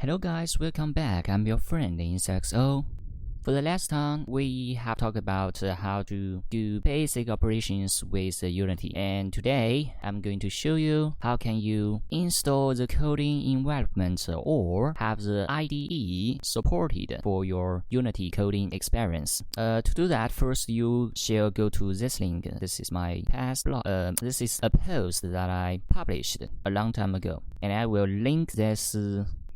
Hello guys, welcome back. I'm your friend vscode. For the last time, we have talked about how to do basic operations with Unity, and today I'm going to show you how can you install the coding environment or have the IDE supported for your Unity coding experience. To do that, first you shall go to this link. This is my past blog. This is a post that I published a long time ago, and I will link this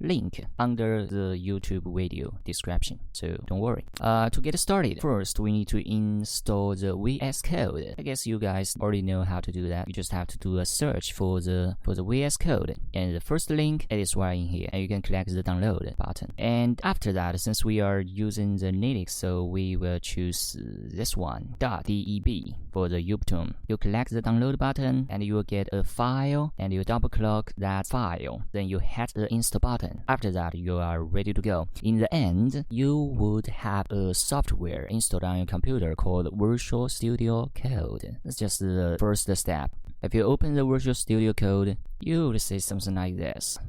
link under the YouTube video description, so don't worry. To get started, first we need to install the vscode. I guess you guys already know how to do that. You just have to do a search for the vscode, and the first link it is right in here, and you can click the download button. And after that, since we are using the Linux, so we will choose this one, .deb for the Ubuntu. You click the download button, and you will get a file, and you double click that file. Then you hit the install button. After that, you are ready to go. In the end, you would have a software installed on your computer called Visual Studio Code. That's just the first step. If you open the Visual Studio Code, you would see something like this.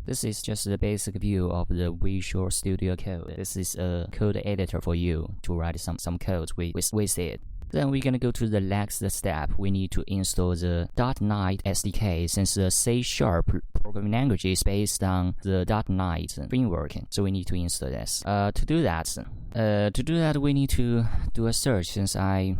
This is just the basic view of the Visual Studio Code. This is a code editor for you to write some codes with it. Then we're gonna go to the next step. We need to install the .Knight SDK, since the C# programming language is based on the .Knight framework. So we need to install this. To do that, we need to do a search, since I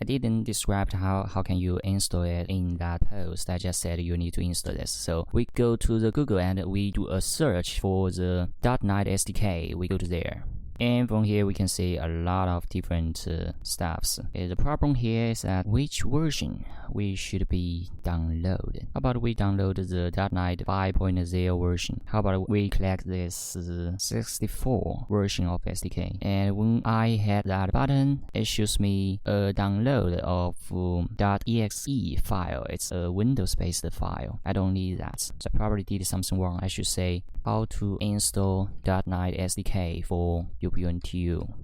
didn't describe how can you install it in that post. I just said you need to install this. So we go to the Google and we do a search for the .Knight SDK. We go to there. And from here we can see a lot of different stuffs. The problem here is that which version we should be downloaded. How about we download the .Knight 5.0 version? How about we click this 64 version of SDK? And when I hit that button, it shows me a download of .exe file. It's a Windows-based file. I don't need that. So I probably did something wrong. I should say how to install .Knight SDK for Ubuntu.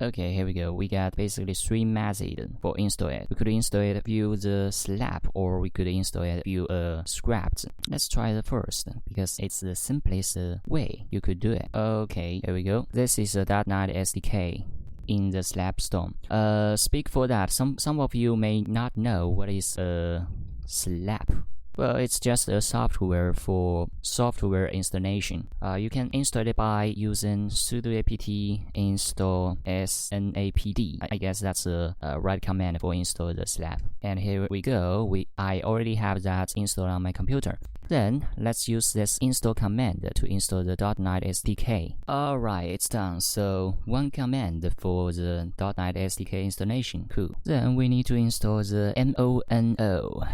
Okay, here we go. We got basically 3 methods for install it. We could install it via the slab, or we could install it via a script. Let's try the first, because it's the simplest way you could do it. Okay, here we go. This is a .Knight SDK in the slab store. Speak for that, some of you may not know what is a slab. Well, it's just a software for software installation. You can install it by using sudo apt install snapd. I guess that's the right command for install the slab. And here we go. I already have that installed on my computer. Then let's use this install command to install the .Knight SDK. Alright, it's done. So one command for the .Knight SDK installation. Cool. Then we need to install the mono.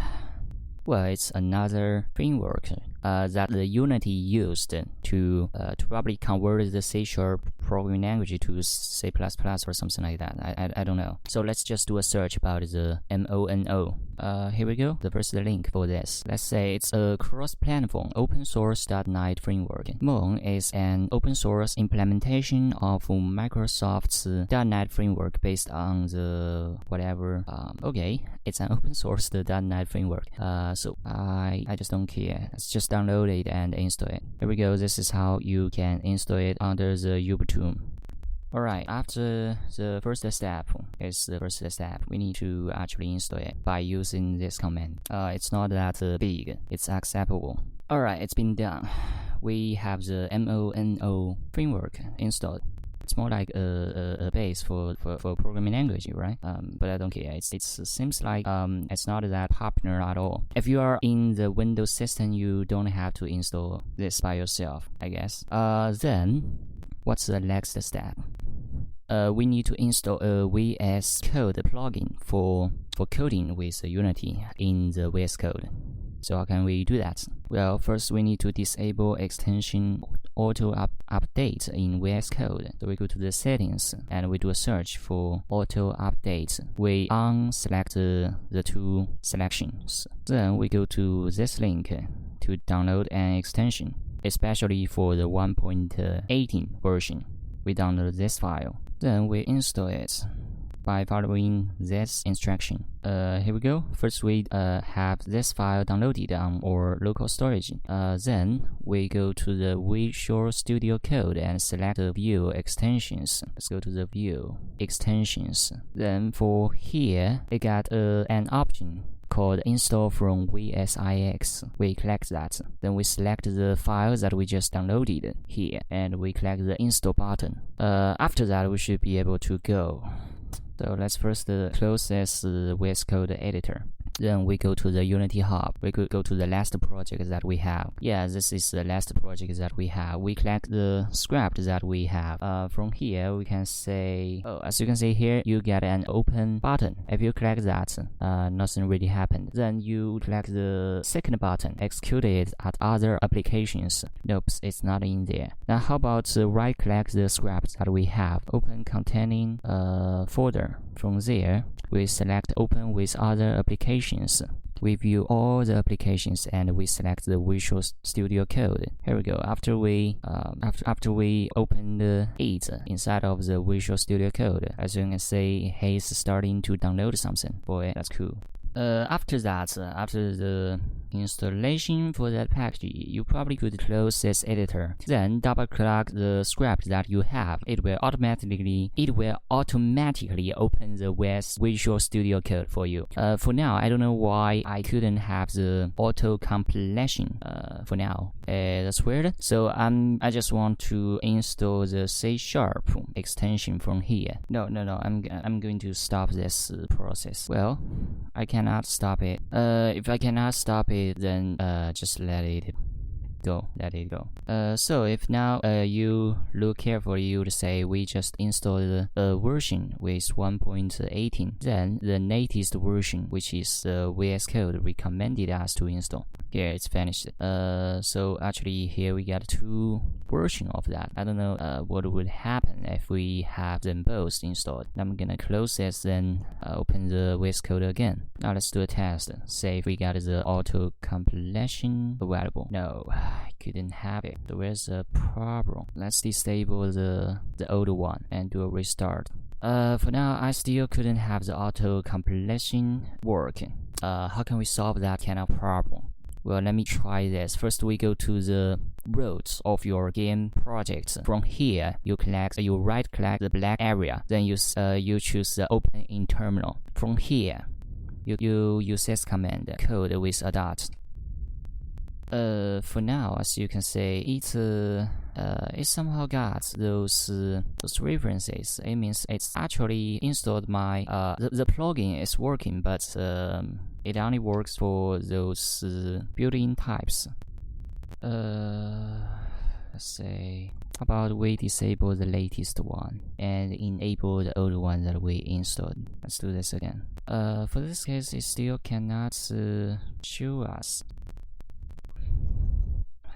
Well, it's another framework that the Unity used to probably convert the C# programming language to C++ or something like that. I don't know. So let's just do a search about the mono. Here we go. The first link for this. Let's say it's a cross-platform open source .Knight framework. Moon is an open source implementation of Microsoft's .Knight framework based on the whatever. Okay, it's an open source .Knight framework. So I just don't care. Let's just download it and install it. Here we go. This is how you can install it under the Ubuntu. Alright, after the first step we need to actually install it by using this command. It's not that big, it's acceptable. Alright, it's been done. We have the mono framework installed. It's more like a base for programming language, right? But I don't care. It seems like it's not that popular at all. If you are in the Windows system, you don't have to install this by yourself, I guess. Then what's the next step? We need to install a vscode plugin for coding with Unity in the vscode. So how can we do that? Well, first we need to disable extension auto update in vscode. So we go to the settings and we do a search for auto update. We unselect the two selections. Then we go to this link to download an extension, especially for the 1.18 version. We download this file. Then we install it. by following this instruction. Here we go. First we have this file downloaded on our local storage. Then we go to the Visual Studio Code and select the View Extensions. Let's go to the View Extensions. Then for here, we got an option called Install from vscode. We click that. Then we select the file that we just downloaded here, and we click the Install button. After that, we should be able to go. So let's first close this vscode editor. Then we go to the Unity Hub. We could go to the last project that we have. Yeah, this is the last project that we have. We click the script that we have. From here, we can say, as you can see here, you get an open button. If you click that, nothing really happened. Then you click the second button, execute it at other applications. Nope, it's not in there. Now, how about right-click the script that we have, open containing folder. From there, we select open with other applications. We view all the applications and we select the Visual Studio Code. Here we go. After we open it inside of the Visual Studio Code, as you can see, he's starting to download something. Boy, that's cool. After that, after the installation for that package, you probably could close this editor. Then double-click the script that you have. It will automatically open the Visual Studio Code for you. For now, I don't know why I couldn't have the auto completion. For now, that's weird. So I just want to install the C# extension from here. No. I'm going to stop this process. Well, I cannot stop it. If I cannot stop it, then just let it go. So if now you look carefully, you would say we just installed a version with 1.18. Then the latest version, which is the VS Code, recommended us to install. Here it's finished. So actually here we got two versions of that. I don't know what would happen if we have them both installed. I'm gonna close this, then open the VS Code again. Now let's do a test. Say if we got the auto completion available. No, I couldn't have it. So where's the problem? Let's disable the old one and do a restart. For now, I still couldn't have the auto completion working. How can we solve that kind of problem? Well, let me try this. First, we go to the root of your game project. From here, you right-click the black area. Then you choose the Open in Terminal. From here, you use this command, code with a dot. For now, as you can see, it somehow got those references. It means it's actually installed my the plugin is working, but it only works for those built-in types. Let's say, how about we disable the latest one and enable the old one that we installed. Let's do this again. For this case, it still cannot show us.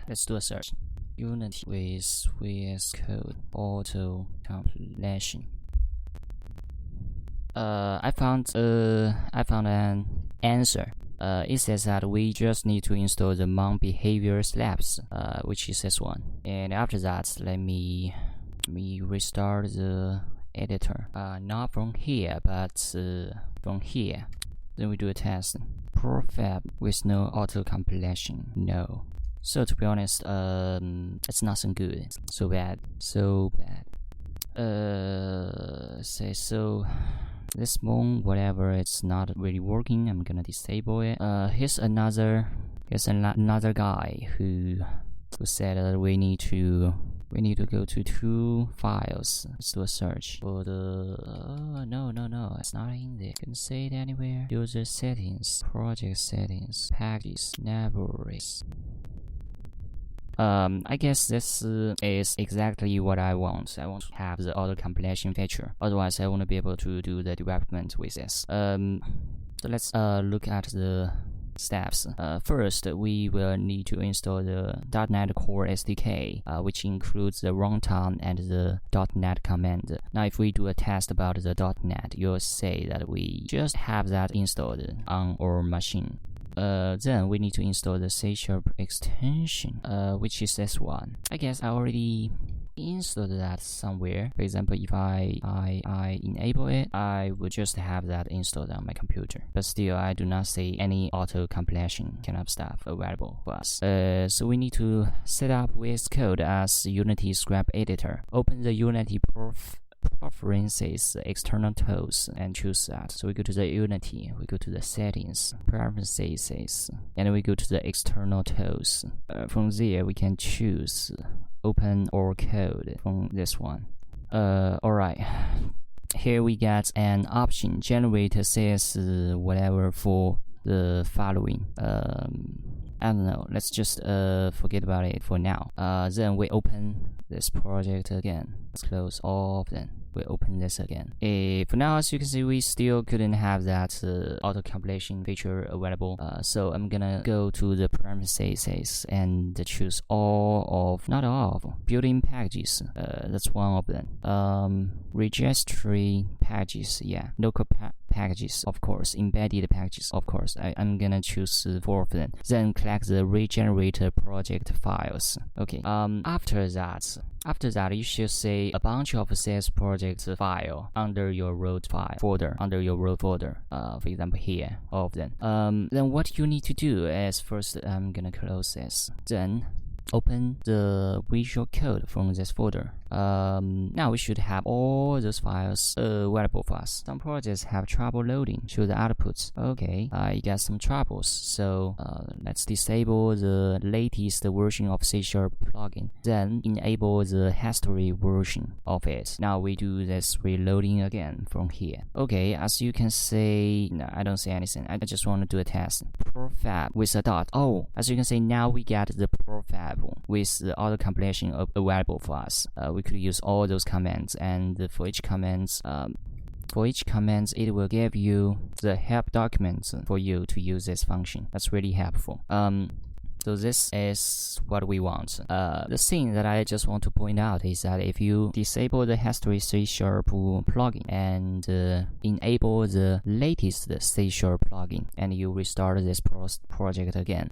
Let's do a search. Unity with VS Code auto completion. I found an answer. It says that we just need to install the mount behavior slabs, which is this one. And after that, let me restart the editor. Not from here, but from here. Then we do a test. Profab with no auto completion. No. So to be honest, it's nothing good. So bad. Say so. This moon, whatever, it's not really working. I'm gonna disable it. Here's another guy who said that we need to go to two files. Let's do a search for the no, it's not in there. Can see it anywhere. User settings, project settings, packages, libraries. I guess this is exactly what I want. I want to have the auto completion feature. Otherwise, I won't be able to do the development with this. So let's look at the steps. First, we will need to install the .NET Core SDK, which includes the runtime and the .NET command. Now, if we do a test about the .NET, you'll say that we just have that installed on our machine. Then we need to install the C# extension, which is this one. I guess I already install that somewhere. For example, if I enable it, I would just have that installed on my computer. But still, I do not see any auto completion kind of stuff available for us. So we need to set up vscode as Unity script editor. Open the Unity preferences external tools and choose that. So we go to the Unity, we go to the settings, preferences, and we go to the external tools. From there we can choose open or code from this one. Alright, here we get an option, generate says whatever for the following. I don't know, let's just forget about it for now. Then we open this project again. Let's close all of them. We open this again. For now, as you can see, we still couldn't have that auto completion feature available. So I'm gonna go to the preferences and choose not all of built-in packages. That's one of them. Registry packages, yeah. Local packages, of course. Embedded packages, of course. I'm gonna choose 4 of them. Then collect the regenerate project files. Okay. After that, you should see a bunch of CS projects file under your root folder. For example, here, all of them. Then what you need to do is first, I'm gonna close this. Then open the visual code from this folder. Now we should have all those files available for us. Some projects have trouble loading to the outputs. Okay, I got some troubles. So let's disable the latest version of C# plugin. Then enable the history version of it. Now we do this reloading again from here. Okay, as you can see, no, I don't see anything. I just want to do a test. Profab with a dot. Oh, as you can see, now we get the profab with the auto completion available for us. We could use all those commands, and for each commands, it will give you the help documents for you to use this function. That's really helpful. So this is what we want. The thing that I just want to point out is that if you disable the history C# plugin and enable the latest C# plugin, and you restart this project again,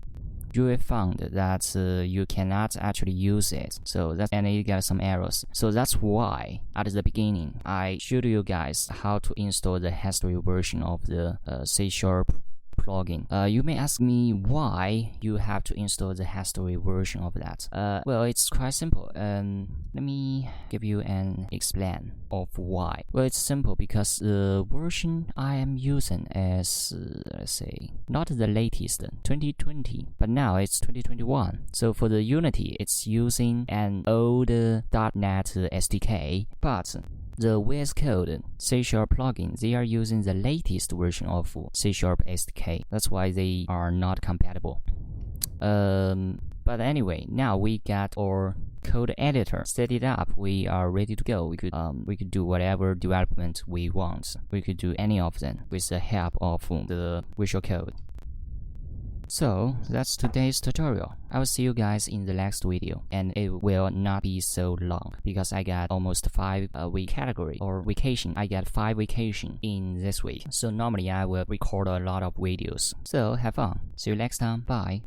you will find that you cannot actually use it. And you get some errors. So that's why at the beginning I showed you guys how to install the history version of the C# plugin. You may ask me why you have to install the history version of that. Well, it's quite simple. Let me give you an explain of why. Well, it's simple because the version I am using is, let's say, not the latest, 2020, but now it's 2021. So for the Unity, it's using an old .NET SDK, but the vscode C# plugin, they are using the latest version of C# SDK. That's why they are not compatible. But anyway, now we got our code editor, set it up, we are ready to go. We could do whatever development we want. We could do any of them with the help of the visual code. So that's today's tutorial. I will see you guys in the next video, and it will not be so long because I got almost 5 week category or vacation. I got 5 vacation in this week. So normally I will record a lot of videos. So have fun. See you next time. Bye.